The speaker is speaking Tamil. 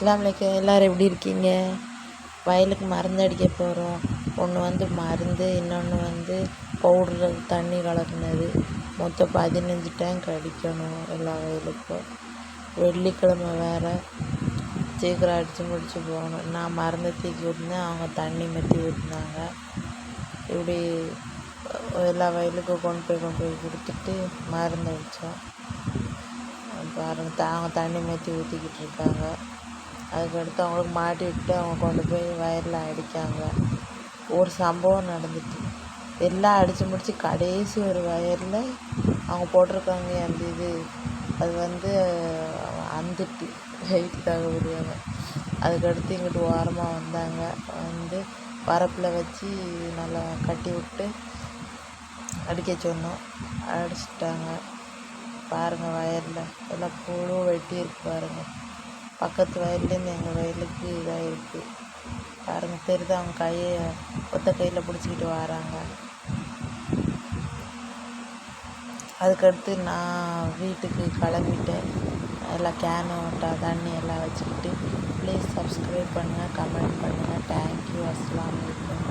அஸ்ஸலாமு அலைக்கும். எல்லோரும் எப்படி இருக்கீங்க? வயலுக்கு மருந்து அடிக்க போகிறோம். ஒன்று வந்து மருந்து, இன்னொன்று வந்து பவுட்ரு தண்ணி கலக்குனது. மொத்தம் 15 டேங்க் அடிக்கணும் எல்லா வயலுக்கும். வெள்ளிக்கிழமை வேறு சீக்கிரம் அடித்து முடிச்சு போகணும். நான் மருந்தை தூக்கி ஊற்றினேன், அவங்க தண்ணி மெத்தி ஊற்றினாங்க. இப்படி எல்லா வயலுக்கும் கொண்டு போய் கொடுத்துட்டு மருந்து அடித்தோம். பாருங்கள், அவங்க தண்ணி மெத்தி ஊற்றிக்கிட்டு இருக்காங்க. அதுக்கடுத்து அவங்களுக்கு மாட்டி விட்டு அவங்க கொண்டு போய் வயலில் அடிக்காங்க. ஒரு சம்பவம் நடந்துட்டு எல்லாம் அடித்து முடித்து கடைசி ஒரு வயலில் அவங்க போட்டிருக்காங்க. அந்த இது அது வந்து அந்துட்டு வெயிட்டுக்காக முடியாமல். அதுக்கடுத்து இங்கிட்டு ஓரமாக வந்தாங்க. வந்து வரப்பில் வச்சு நல்லா கட்டி விட்டு அடிக்க சொன்னோம். அடிச்சிட்டாங்க. பாருங்கள், வயலில் எல்லாம் புழு வெட்டி இருக்கு பாருங்கள். பக்கத்து வயல்லேருந்து எங்கள் வயலுக்கு இதாக இருக்குது பாருங்கள். தெரியுது, அவங்க கையை ஒத்த கையில் பிடிச்சிக்கிட்டு வராங்க. அதுக்கடுத்து நான் வீட்டுக்கு கிளம்பிட்டேன். எல்லாம் கேனு தண்ணி எல்லாம் வச்சுக்கிட்டு. ப்ளீஸ் சப்ஸ்கிரைப் பண்ணுங்கள், கமெண்ட் பண்ணுங்கள். தேங்க்யூ. அஸ்ஸலாமு அலைக்கும்.